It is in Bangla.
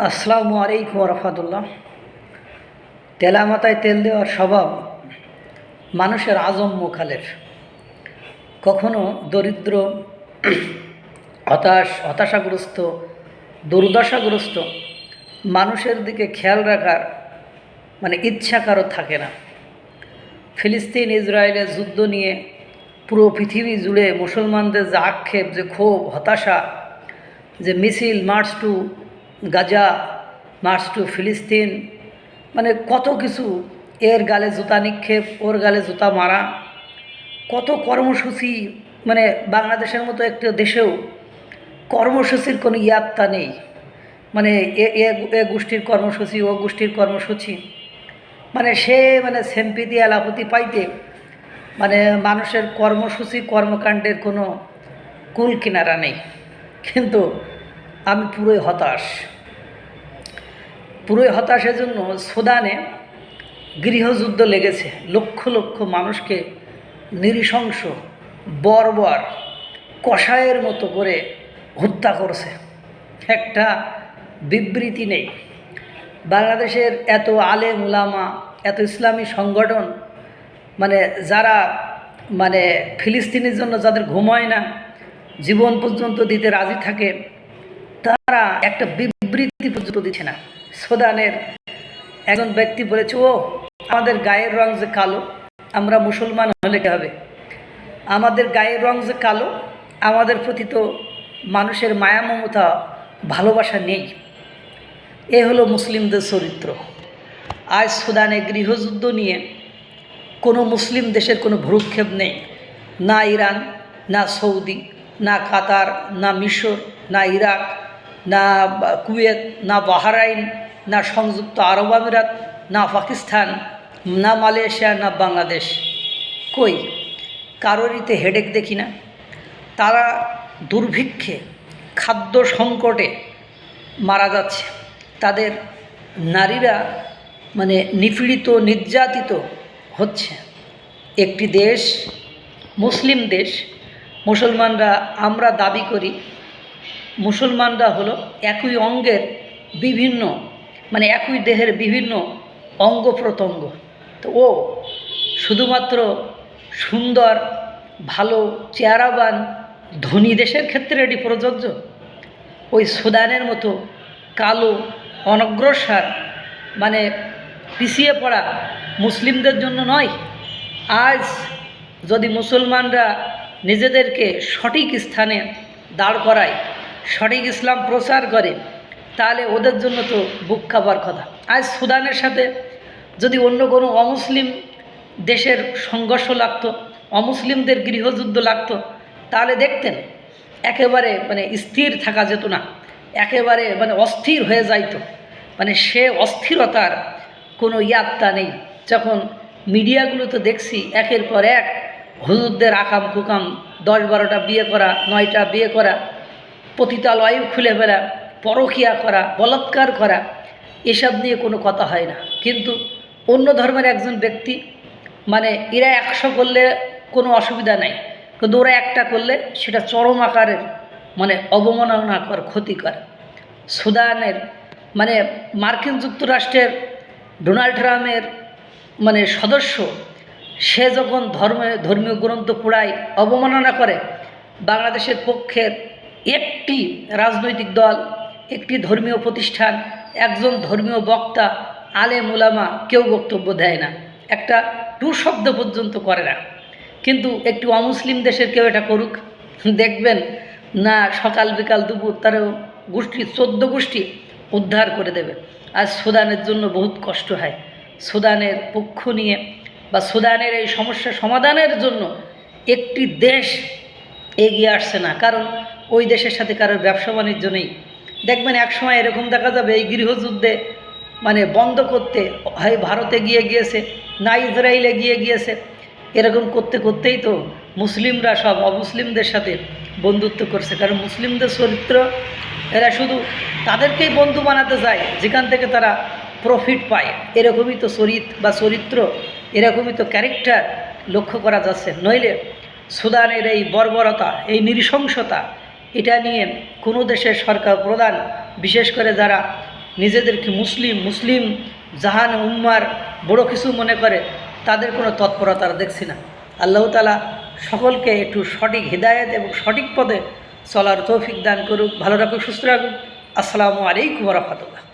আসসালামু আলাইকুম রহমতুল্লাহ। তেলা মাথায় তেল দেওয়ার স্বভাব মানুষের আজম মোখালের। কখনো দরিদ্র, হতাশাগ্রস্ত, দুর্দশাগ্রস্ত মানুষের দিকে খেয়াল রাখার ইচ্ছা কারো থাকে না। ফিলিস্তিন ইসরায়েলের যুদ্ধ নিয়ে পুরো পৃথিবী জুড়ে মুসলমানদের যে আক্ষেপ, যে ক্ষোভ, হতাশা, যে মিছিল, march to Gaza, march to ফিলিস্তিন, কত কিছু, এর গালে জুতা নিক্ষেপ, ওর গালে জুতা মারা, কত কর্মসূচি। বাংলাদেশের মতো একটা দেশেও কর্মসূচির কোনো ইয়াত্তা নেই। এ গোষ্ঠীর কর্মসূচি, ও গোষ্ঠীর কর্মসূচি, সে সেম্পিতি এলাপতি পাইতে মানুষের কর্মসূচি, কর্মকাণ্ডের কোনো কুল কিনারা নেই। কিন্তু আমি পুরোই হতাশের জন্য সুদানে গৃহযুদ্ধ লেগেছে। লক্ষ লক্ষ মানুষকে নৃশংস, বর্বর, কষায়ের মতো করে হত্যা করছে। একটা বিবৃতি নেই। বাংলাদেশের এত আলেম উলামা, এত ইসলামী সংগঠন, যারা ফিলিস্তিনের জন্য যাদের ঘুম হয় না, জীবন পর্যন্ত দিতে রাজি থাকে, তারা একটা বিবৃতি পর্যন্ত দিচ্ছে না। সুদানের একজন ব্যক্তি বলেছে, আমাদের গায়ের রং যে কালো, আমরা মুসলমান হলে কী হবে? আমাদের গায়ের রং যে কালো, আমাদের প্রতি তো মানুষের মায়া, মমতা, ভালোবাসা নেই। এ হলো মুসলিমদের চরিত্র। আজ সুদানে গৃহযুদ্ধ নিয়ে কোনো মুসলিম দেশের কোনো ভ্রুক্ষেপ নেই। না ইরান, না সৌদি, না কাতার, না মিশর, না ইরাক, না কুয়েত, না বাহরাইন, না সংযুক্ত আরব আমিরাত, না পাকিস্তান, না মালয়েশিয়া, না বাংলাদেশ। কই কারোরইতে হেডেক দেখি না। তারা দুর্ভিক্ষে, খাদ্য সংকটে মারা যাচ্ছে। তাদের নারীরা নিপীড়িত, নির্যাতিত হচ্ছে। একটি দেশ, মুসলিম দেশ, মুসলমানরা, আমরা দাবি করি মুসলমানরা হলো একই অঙ্গের বিভিন্ন, একই দেহের বিভিন্ন অঙ্গ প্রত্যঙ্গ। তো ও শুধুমাত্র সুন্দর, ভালো, চেহারাবান, ধনী দেশের ক্ষেত্রে এটি প্রযোজ্য। ওই সুদানের মতো কালো, অনগ্রসর, পিছিয়ে পড়া মুসলিমদের জন্য নয়। আজ যদি মুসলমানরা নিজেদেরকে সঠিক স্থানে দাঁড় করায়, সঠিক ইসলাম প্রচার করে, তাহলে ওদের জন্য তো বুক কাঁপার কথা। আজ সুদানের সাথে যদি অন্য কোনো অমুসলিম দেশের সংঘর্ষ লাগতো, অমুসলিমদের গৃহযুদ্ধ লাগতো, তাহলে দেখতেন একেবারে স্থির থাকা যেত না, একেবারে অস্থির হয়ে যাইতো। সে অস্থিরতার কোনো ইয়াত্তা নেই। যখন মিডিয়াগুলোতে দেখছি একের পর এক হুজুরদের আকাম কুকাম, 10-12টা বিয়ে করা, 9টা বিয়ে করা, পতিতালয় খুলে ফেলা, পরকীয়া করা, বলাৎকার করা, এসব নিয়ে কোনো কথা হয় না। কিন্তু অন্য ধর্মের একজন ব্যক্তি, এরা 100 করলে কোনো অসুবিধা নাই, কিন্তু ওরা একটা করলে সেটা চরম আকারের অবমাননাকর, ক্ষতিকর। সুদানের মার্কিন যুক্তরাষ্ট্রের ডোনাল্ড ট্রাম্পের সদস্য, সে যখন ধর্মীয় গ্রন্থ পোড়ায়, অবমাননা করে, বাংলাদেশের পক্ষের একটি রাজনৈতিক দল, একটি ধর্মীয় প্রতিষ্ঠান, একজন ধর্মীয় বক্তা, আলেম উলামা কেউ বক্তব্য দেয় না, একটা টু শব্দ পর্যন্ত করে না। কিন্তু একটি অমুসলিম দেশের কেউ এটা করুক, দেখবেন না সকাল বিকাল দুপুর তার গোষ্ঠী, 14 গোষ্ঠী উদ্ধার করে দেবে। আজ সুদানের জন্য বহুত কষ্ট হয়। সুদানের পক্ষ নিয়ে বা সুদানের এই সমস্যা সমাধানের জন্য একটি দেশ এগিয়ে আসছে না, কারণ ওই দেশের সাথে কারোর ব্যবসা বাণিজ্য নেই। দেখবেন একসময় এরকম দেখা যাবে, এই গৃহযুদ্ধে বন্ধ করতে হয় ভারতে গিয়েছে, না ইসরায়েলে গিয়েছে। এরকম করতে করতেই তো মুসলিমরা সব অমুসলিমদের সাথে বন্ধুত্ব করছে। কারণ মুসলিমদের চরিত্র, এরা শুধু তাদেরকেই বন্ধু বানাতে যায় যেখান থেকে তারা প্রফিট পায়। এরকমই তো চরিত্র, এরকমই তো ক্যারেক্টার লক্ষ্য করা যাচ্ছে। নইলে সুদানের এই বর্বরতা, এই নৃশংসতা, এটা নিয়ে কোনো দেশের সরকার প্রধান, বিশেষ করে যারা নিজেদেরকে মুসলিম জাহান উম্মার বড় কিছু মনে করে, তাদের কোনো তৎপরতা দেখছি না। আল্লাহ তাআলা সকলকে একটু সঠিক হিদায়াত এবং সঠিক পথে চলার তৌফিক দান করুক। ভালো রাখুক, সুস্থ রাখুক। আসসালামু আলাইকুম ওয়া রাহমাতুল্লাহ।